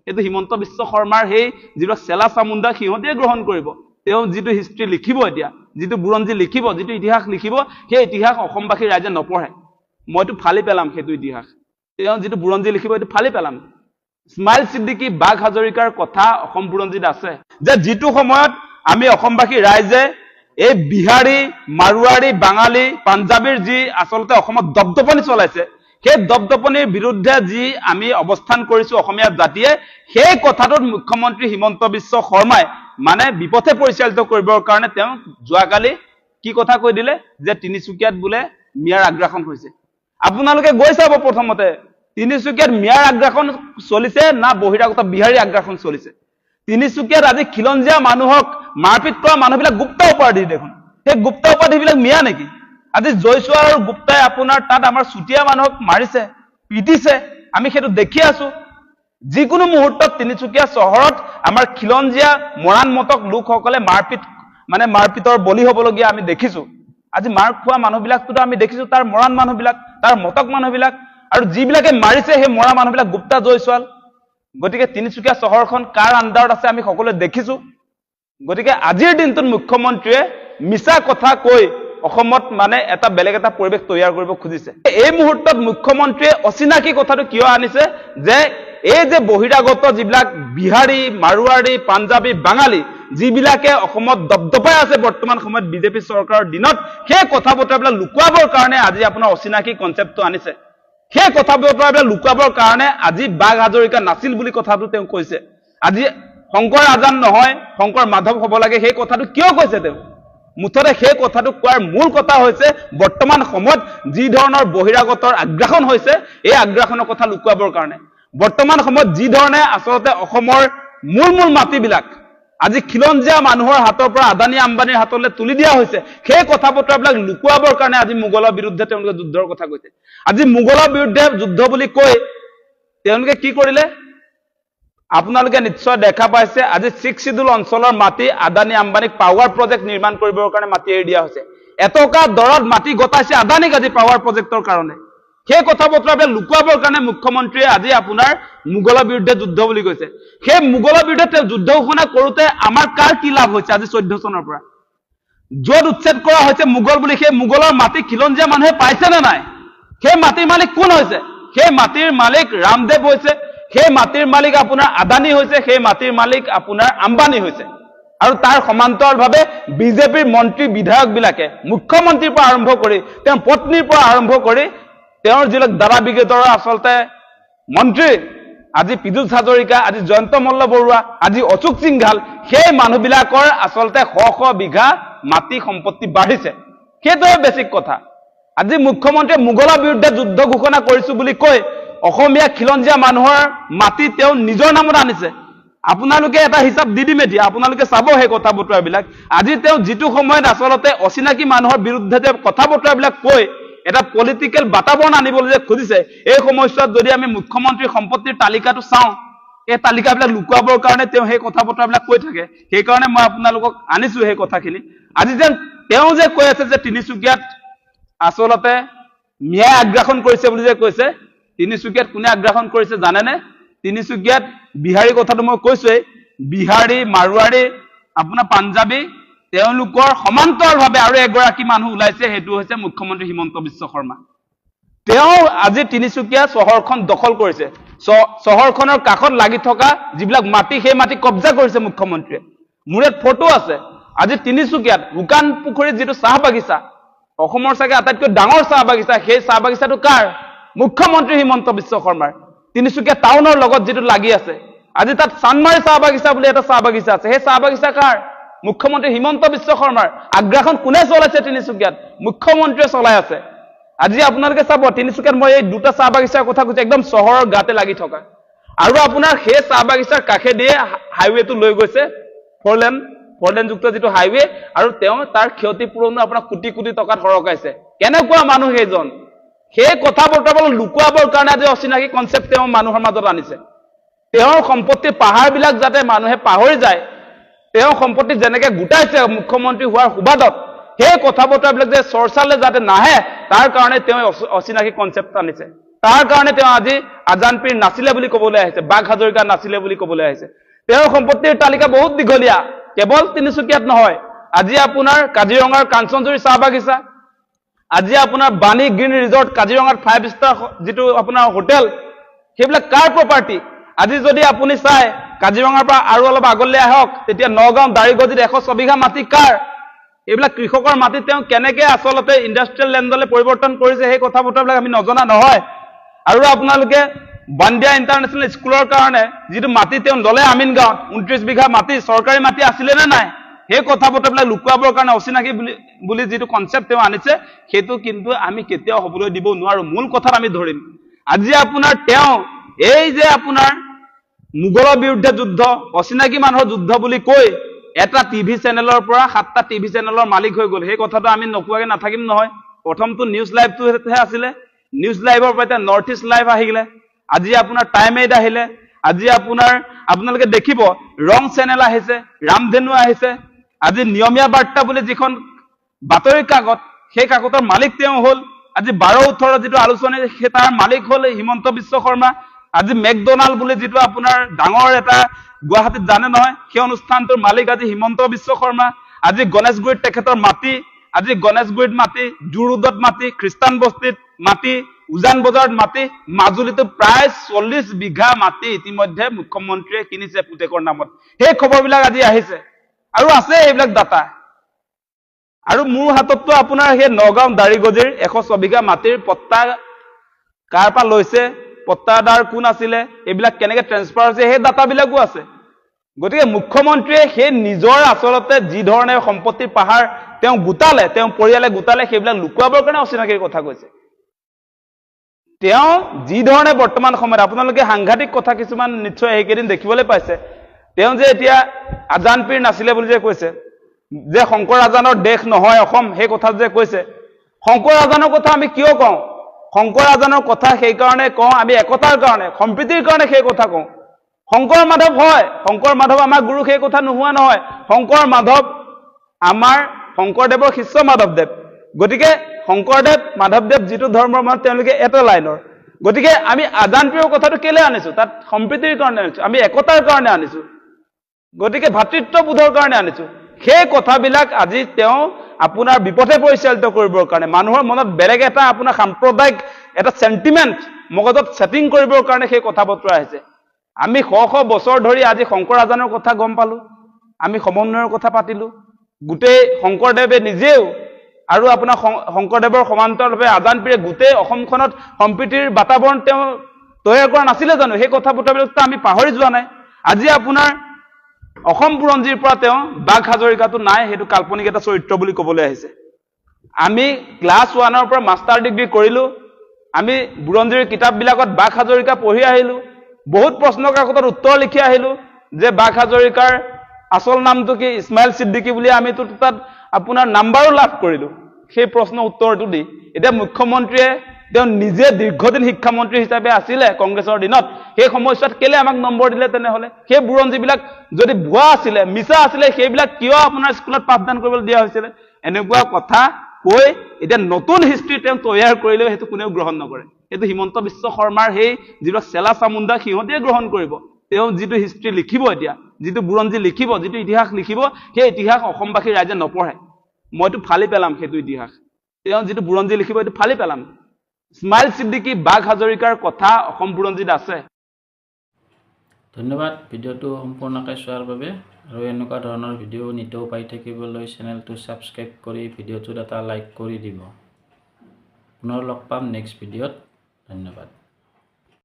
এইটো হিমন্ত বিশ্ব শৰ্মাৰ সেই যিবিলাক চেলা চামুণ্ডা সিহঁতে গ্ৰহণ কৰিব তেওঁ যিটো হিষ্ট্ৰী লিখিব এতিয়া যিটো বুৰঞ্জী লিখিব যিটো ইতিহাস লিখিব সেই ইতিহাস অসমবাসী ৰাইজে নপঢ়ে মইতো ফালি পেলাম সেইটো ইতিহাস তেওঁ যিটো বুৰঞ্জী লিখিব এইটো ফালি পেলাম ইছমাইল ছিদ্দিকী বাঘ হাজৰিকাৰ কথা অসম বুৰঞ্জীত আছে যে যিটো সময়ত আমি অসমবাসী ৰাইজে এই বিহাৰী মাৰুৱাৰী বাঙালী পাঞ্জাবীৰ যি আচলতে অসমত দপদপনি চলাইছে সেই দপদপনিৰ বিৰুদ্ধে যি আমি অৱস্থান কৰিছো অসমীয়া জাতিয়ে সেই কথাটোত মুখ্যমন্ত্ৰী হিমন্ত বিশ্ব শৰ্মাই মানে বিপথে পৰিচালিত কৰিবৰ কাৰণে তেওঁ যোৱাকালি কি কথা কৈ দিলে যে তিনিচুকীয়াত বোলে মিয়াৰ আগ্ৰাসন হৈছে আপোনালোকে গৈ চাব প্ৰথমতে তিনিচুকীয়াত মিয়াৰ আগ্ৰাসন চলিছে না বহিৰাগত বিহাৰী আগ্ৰাসন চলিছে তিনিচুকীয়াত আজি খিলঞ্জীয়া মানুহক মাৰপিট কৰা মানুহবিলাক গুপ্তা উপাধি দেখোন সেই গুপ্তা উপাধিবিলাক মিয়া নেকি আজি জয়ছোৱা আৰু গুপ্তাই আপোনাৰ তাত আমাৰ চুতীয়া মানুহক মাৰিছে পিটিছে আমি সেইটো দেখি আছো যিকোনো মুহূৰ্তত তিনিচুকীয়া চহৰত আমাৰ খিলঞ্জীয়া মৰাণ মতক লোকসকলে মাৰপিটৰ বলি হ'বলগীয়া আমি দেখিছো আজি মাৰ খোৱা মানুহবিলাকতো আমি দেখিছো তাৰ মৰাণ মানুহবিলাক তাৰ মতক মানুহবিলাক আৰু যিবিলাকে মাৰিছে সেই মৰা মানুহবিলাক গুপ্তা জয়ছোৱাল গতিকে তিনিচুকীয়া চহৰখন কাৰ আণ্ডাৰত আছে আমি সকলোৱে দেখিছো গতিকে আজিৰ দিনটোত মুখ্যমন্ত্ৰীয়ে মিছা কথা কৈ অসমত মানে এটা বেলেগ এটা পৰিৱেশ তৈয়াৰ কৰিব খুজিছে এই মুহূৰ্তত মুখ্যমন্ত্ৰীয়ে অচিনাকি কথাটো কিয় আনিছে যে এই যে বহিৰাগত যিবিলাক বিহাৰী মাৰুৱাৰী পাঞ্জাবী বাঙালী যিবিলাকে অসমত দপদপাই আছে বৰ্তমান সময়ত বিজেপি চৰকাৰৰ দিনত সেই কথা বতৰাবিলাক লুকুৱাবৰ কাৰণে আজি আপোনাৰ অচিনাকি কনচেপ্টটো আনিছে সেই কথা বতৰাবিলাক লুকুৱাবৰ কাৰণে আজি বাঘ হাজৰিকা নাছিল বুলি কথাটো তেওঁ কৈছে আজি শংকৰ আজান নহয় শংকৰ মাধৱ হ'ব লাগে সেই কথাটো কিয় কৈছে তেওঁ মুঠতে সেই কথাটো কোৱাৰ মূল কথা হৈছে বৰ্তমান সময়ত যি ধৰণৰ বহিৰাগতৰ আগ্ৰাসন হৈছে এই আগ্ৰাসনৰ কথা লুকুৱাবৰ কাৰণে বৰ্তমান সময়ত যি ধৰণে আচলতে অসমৰ মূল মাটিবিলাক আজি খিলঞ্জীয়া মানুহৰ হাতৰ পৰা আদানী আম্বানীৰ হাতলৈ তুলি দিয়া হৈছে সেই কথা বতৰাবিলাক লুকুৱাবৰ কাৰণে আজি মোগলৰ বিৰুদ্ধে তেওঁলোকে যুদ্ধৰ কথা কৈছে আজি মোগলৰ বিৰুদ্ধে যুদ্ধ বুলি কৈ তেওঁলোকে কি কৰিলে আপোনালোকে নিশ্চয় দেখা পাইছে আজি 6 শিডুল অঞ্চলৰ মাটি আদানী আম্বানীক পাৱাৰ প্ৰজেক্ট নিৰ্মাণ কৰিবৰ কাৰণে মাটি এৰি দিয়া হৈছে এটকা দৰত মাটি গতাইছে আদানীক আজি পাৱাৰ প্ৰজেক্টৰ কাৰণে সেই কথা বতৰাবিলাক লুকুৱাবৰ কাৰণে মুখ্যমন্ত্ৰীয়ে আজি আপোনাৰ মোগলৰ বিৰুদ্ধে যুদ্ধ বুলি কৈছে সেই মোগলৰ বিৰুদ্ধে তেওঁ যুদ্ধ ঘোষণা কৰোতে আমাৰ কাৰ কি লাভ হৈছে আজি 14 চনৰ পৰা য'ত উচ্ছেদ কৰা হৈছে মোগল বুলি সেই মোগলৰ মাটি খিলঞ্জীয়া মানুহে পাইছে নে নাই সেই মাটিৰ মালিক কোন হৈছে সেই মাটিৰ মালিক ৰামদেৱ হৈছে সেই মাটিৰ মালিক আপোনাৰ আদানী হৈছে সেই মাটিৰ মালিক আপোনাৰ আম্বানী হৈছে আৰু তাৰ সমান্তৰালভাৱে বিজেপিৰ মন্ত্ৰী বিধায়ক বিলাকে মুখ্যমন্ত্ৰীৰ পৰা আৰম্ভ কৰি তেওঁৰ পত্নীৰ পৰা আৰম্ভ কৰি তেওঁৰ যিবিলাক দাদা ব্ৰিগেডৰ আচলতে মন্ত্ৰী আজি পীযুষ হাজৰিকা আজি জয়ন্ত মল্ল বৰুৱা আজি অশোক সিংঘাল সেই মানুহবিলাকৰ আচলতে শ বিঘা মাটি সম্পত্তি বাঢ়িছে সেইটোৱে বেছিক কথা আজি মুখ্যমন্ত্ৰীয়ে মোগলৰ বিৰুদ্ধে যুদ্ধ ঘোষণা কৰিছো বুলি কৈ অসমীয়া খিলঞ্জীয়া মানুহৰ মাটি তেওঁ নিজৰ নামত আনিছে আপোনালোকে এটা হিচাপ দি দিম এতিয়া আপোনালোকে চাব সেই কথা বতৰাবিলাক আজি তেওঁ যিটো সময়ত আচলতে অচিনাকি মানুহৰ বিৰুদ্ধে যে কথা বতৰাবিলাক কৈ এটা পলিটিকেল বাতাবৰণ আনিবলৈ যে খুজিছে এই সময়ছোৱাত যদি আমি মুখ্যমন্ত্ৰীৰ সম্পত্তিৰ তালিকাটো চাওঁ এই তালিকাবিলাক লুকুৱাবৰ কাৰণে তেওঁ সেই কথা বতৰাবিলাক কৈ থাকে সেইকাৰণে মই আপোনালোকক আনিছো সেই কথাখিনি আজি যেন তেওঁ যে কৈ আছে যে তিনিচুকীয়াত আচলতে মিয়াই আগ্ৰাসন কৰিছে বুলি যে কৈছে তিনিচুকীয়াত কোনে আগ্ৰাসন কৰিছে জানেনে তিনিচুকীয়াত বিহাৰী কথাটো মই কৈছোৱেই বিহাৰী মাৰুৱাৰী আপোনাৰ পাঞ্জাবী তেওঁলোকৰ সমান্তৰালভাৱে আৰু এগৰাকী মানুহ ওলাইছে সেইটো হৈছে মুখ্যমন্ত্ৰী হিমন্ত বিশ্ব শৰ্মা তেওঁ আজি তিনিচুকীয়া চহৰখন দখল কৰিছে চহৰখনৰ কাষত লাগি থকা যিবিলাক মাটি সেই মাটি কব্জা কৰিছে মুখ্যমন্ত্ৰীয়ে মোৰ ইয়াত ফটো আছে আজি তিনিচুকীয়াত শুকান পুখুৰীত যিটো চাহ বাগিচা অসমৰ চাগে আটাইতকৈ ডাঙৰ চাহ বাগিচা সেই চাহ বাগিচাটো কাৰ মুখ্যমন্ত্ৰী হিমন্ত বিশ্ব শৰ্মাৰ তিনিচুকীয়া টাউনৰ লগত যিটো লাগি আছে আজি তাত চানমাৰী চাহ বাগিচা বুলি এটা চাহ বাগিচা আছে সেই চাহ বাগিচা কাৰ মুখ্যমন্ত্ৰী হিমন্ত বিশ্ব শৰ্মাৰ আগ্ৰাসন কোনে চলাইছে তিনিচুকীয়াত মুখ্যমন্ত্ৰীয়ে চলাই আছে আজি আপোনালোকে চাব তিনিচুকীয়াত মই এই দুটা চাহ বাগিচাৰ কথা কৈছো একদম চহৰৰ গাতে লাগি থকা আৰু আপোনাৰ সেই চাহ বাগিচাৰ কাষে দিয়ে হাইৱেটো লৈ গৈছে ফ'ৰলেন যুক্ত যিটো হাইৱে আৰু তেওঁ তাৰ ক্ষতিপূৰণো আপোনাৰ কোটি কোটি টকাত সৰকাইছে কেনেকুৱা মানুহ সেইজন সেই কথা বতৰাবোৰ লুকুৱাবৰ কাৰণে আজি অচিনাকি কনচেপ্ট তেওঁ মানুহৰ মাজত আনিছে তেওঁৰ সম্পত্তিৰ পাহাৰবিলাক যাতে মানুহে পাহৰি যায় তেওঁ সম্পত্তি যেনেকে গোটাইছে মুখ্যমন্ত্ৰী হোৱাৰ সুবাদত সেই কথা বতৰাবিলাক যে চৰ্চালৈ যাতে নাহে তাৰ কাৰণে তেওঁ অচিনাকি কনচেপ্ট আনিছে তাৰ কাৰণে তেওঁ আজি আজান পীৰ নাছিলে বুলি ক'বলৈ আহিছে, বাঘ হাজৰিকা নাছিলে বুলি ক'বলৈ আহিছে। তেওঁৰ সম্পত্তিৰ তালিকা বহুত দীঘলীয়া, কেৱল তিনিচুকীয়াত নহয়, আজি আপোনাৰ কাজিৰঙাৰ কাঞ্চনজুৰি চাহ বাগিচা, আজি আপোনাৰ বাণী গ্ৰীণ ৰিজৰ্ট, কাজিৰঙাত 5 ষ্টাৰ যিটো আপোনাৰ হোটেল, সেইবিলাক কাৰ প্ৰপাৰ্টি? আজি যদি আপুনি চায় কাজিৰঙাৰ পৰা আৰু অলপ আগলৈ আহক, তেতিয়া নগাঁও দাৰিগজিত 106 বিঘা মাটি কাৰ? এইবিলাক কৃষকৰ মাটি তেওঁ কেনেকে আচলতে ইণ্ডাষ্ট্ৰিয়েল লেণ্ডলৈ পৰিৱৰ্তন কৰিছে, সেই কথা বতৰাবিলাক আমি নজনা নহয়। আৰু আপোনালোকে বান্দিয়া ইণ্টাৰনেশ্যনেল স্কুলৰ কাৰণে যিটো মাটি তেওঁ ল'লে আমিনগাঁৱত, 29 বিঘা মাটি চৰকাৰী মাটি আছিলে নে নাই, সেই কথা বতৰাবিলাক লুকুৱাবৰ কাৰণে অচিনাকি বুলি যিটো কনচেপ্ট তেওঁ আনিছে, সেইটো কিন্তু আমি কেতিয়াও হ'বলৈ দিব নোৱাৰো। মূল কথাত আমি ধৰিম। আজি আপোনাৰ তেওঁ এই যে আপোনাৰ মোগলৰ বিৰুদ্ধে যুদ্ধ, অচিনাকি মানুহৰ যুদ্ধ বুলি কৈ এটা টিভি চেনেলৰ পৰা 7টা টিভি চেনেলৰ মালিক হৈ গ'ল। সেই কথাটো আমি নোকোৱাকে নাথাকিম নহয়। প্ৰথমটো নিউজ লাইভটোহে আছিলে, নিউজ লাইভৰ পৰা এতিয়া নৰ্থ ইষ্ট লাইভ আহিলে, আজি আপোনাৰ টাইম এইড আহিলে, আজি আপোনালোকে দেখিব ৰং চেনেল আহিছে, ৰামধেনু আহিছে, আজি নিয়মীয়া বাৰ্তা বুলি যিখন বাতৰি কাকত, সেই কাকতৰ মালিক তেওঁ হ'ল। আজি 12-18 যিটো আলোচনী, সেই তাৰ মালিক হ'ল হিমন্ত বিশ্ব শৰ্মা। আজি মেকডনাল্ড বুলি যিটো আপোনাৰ ডাঙৰ এটা গুৱাহাটীত জানে নহয়, সেই অনুষ্ঠানটোৰ মালিক আজি হিমন্ত বিশ্ব শৰ্মা। আজি গণেশগুৰিত তেখেতৰ মাটি, আজি গণেশগুৰিত মাটি, জুৰোডত মাটি, খ্ৰীষ্টান বস্তিত মাটি, উজান বজাৰত মাটি, মাজুলীতো প্ৰায় 40 বিঘা মাটি ইতিমধ্যে মুখ্যমন্ত্ৰীয়ে কিনিছে পুতেকৰ নামত। সেই খবৰবিলাক আজি আহিছে আৰু আছে এইবিলাক ডাটা। আৰু মোৰ হাতততো আপোনাৰ সেই নগাঁও দাৰিগজিৰ 106 বিঘা মাটিৰ পট্টা কাৰ পৰা লৈছে, পট্টাদাৰ কোন আছিলে, এইবিলাক কেনেকে ট্ৰেন্সফাৰ হৈছে, সেই ডাটাবিলাকো আছে। গতিকে মুখ্যমন্ত্ৰীয়ে সেই নিজৰ আচলতে যি ধৰণে সম্পত্তিৰ পাহাৰ তেওঁ গোটালে, তেওঁ পৰিয়ালে গোটালে, সেইবিলাক লুকুৱাবৰ কাৰণে অচিনাকিৰ কথা কৈছে। তেওঁ যি ধৰণে বৰ্তমান সময়ত আপোনালোকে সাংঘাতিক কথা কিছুমান নিশ্চয় সেইকেইদিন দেখিবলৈ পাইছে। তেওঁ যে এতিয়া আজান পীৰ নাছিলে বুলি যে কৈছে, যে শংকৰ আজানৰ দেশ নহয় অসম, সেই কথা যে কৈছে, শংকৰ আজানৰ কথা আমি কিয় কওঁ? শংকৰ আজানৰ কথা সেইকাৰণে কওঁ, আমি একতাৰ কাৰণে, সম্প্ৰীতিৰ কাৰণে সেই কথা কওঁ। শংকৰ মাধৱ হয়, শংকৰ মাধৱ আমাৰ গুৰু, সেই কথা নোহোৱা নহয়। শংকৰ মাধৱ আমাৰ শংকৰদেৱৰ শিষ্য মাধৱদেৱ। গতিকে শংকৰদেৱ মাধৱদেৱ যিটো ধৰ্মৰ মানুহ, তেওঁলোকে এটা লাইনৰ। গতিকে আমি আজান পীৰৰ কথাটো কেলে আনিছো? তাত সম্প্ৰীতিৰ কাৰণে আনিছো, আমি একতাৰ কাৰণে আনিছো, গতিকে ভাতৃত্ববোধৰ কাৰণে আনিছো। সেই কথাবিলাক আজি তেওঁ আপোনাৰ বিপথে পৰিচালিত কৰিবৰ কাৰণে, মানুহৰ মনত বেলেগ এটা আপোনাৰ সাম্প্ৰদায়িক এটা চেণ্টিমেণ্ট মগজত ছেটিং কৰিবৰ কাৰণে সেই কথা বতৰা আহিছে। আমি শ বছৰ ধৰি আজি শংকৰ আজানৰ কথা গম পালো, আমি সমন্বয়ৰ কথা পাতিলো, গোটেই শংকৰদেৱে নিজেও আৰু আপোনাৰ শংকৰদেৱৰ সমান্তৰালভাৱে আজান পীৰে গোটেই অসমখনত সম্প্ৰীতিৰ বাতাবৰণ তেওঁ তৈয়াৰ কৰা নাছিলে জানো? সেই কথা বতৰাবিলাকতো আমি পাহৰি যোৱা নাই। আজি আপোনাৰ অসম বুৰঞ্জীৰ পৰা তেওঁ বাঘ হাজৰিকাটো নাই, সেইটো কাল্পনিক এটা চৰিত্ৰ বুলি ক'বলৈ আহিছে। আমি ক্লাছ 1ৰ পৰা মাষ্টাৰ ডিগ্ৰী কৰিলো, আমি বুৰঞ্জীৰ কিতাপবিলাকত বাঘ হাজৰিকা পঢ়ি আহিলো, বহুত প্ৰশ্ন কাকতত উত্তৰ লিখি আহিলো যে বাঘ হাজৰিকাৰ আচল নামটো কি, ইছমাইল ছিদ্দিকী বুলি আমিতো তাত আপোনাৰ নাম্বাৰো লাভ কৰিলো সেই প্ৰশ্ন উত্তৰটো দি। এতিয়া মুখ্যমন্ত্ৰীয়ে তেওঁ নিজে দীৰ্ঘদিন শিক্ষামন্ত্ৰী হিচাপে আছিলে কংগ্ৰেছৰ দিনত, সেই সময়ছোৱাত কেলে আমাক নম্বৰ দিলে তেনেহলে? সেই বুৰঞ্জীবিলাক যদি ভুৱা আছিলে, মিছা আছিলে, সেইবিলাক কিয় আপোনাৰ স্কুলত পাঠদান কৰিবলৈ দিয়া হৈছিলে? এনেকুৱা কথা কৈ এতিয়া নতুন হিষ্ট্ৰী তেওঁ তৈয়াৰ কৰিলেও সেইটো কোনেও গ্ৰহণ নকৰে। এইটো হিমন্ত বিশ্ব শৰ্মাৰ সেই যিবিলাক চেলা চামুণ্ডা, সিহঁতে গ্ৰহণ কৰিব। তেওঁ যিটো হিষ্ট্ৰী লিখিব, এতিয়া যিটো বুৰঞ্জী লিখিব, যিটো ইতিহাস লিখিব, সেই ইতিহাস অসমবাসী ৰাইজে নপঢ়ে। মইতো ফালি পেলাম সেইটো ইতিহাস। তেওঁ যিটো বুৰঞ্জী লিখিব, এইটো ফালি পেলাম। ইছমাইল ছিদ্দিকী, বাঘ হাজৰিকাৰ কথা অসম বুৰঞ্জীত আছে। ধন্যবাদ ভিডিঅ'টো সম্পূৰ্ণকৈ চোৱাৰ বাবে। আৰু এনেকুৱা ধৰণৰ ভিডিঅ' নিতৌ পাই থাকিবলৈ চেনেলটো ছাবস্ক্ৰাইব কৰি ভিডিঅ'টোত এটা লাইক কৰি দিব। পুনৰ লগ পাম নেক্সট ভিডিঅ'ত। ধন্যবাদ।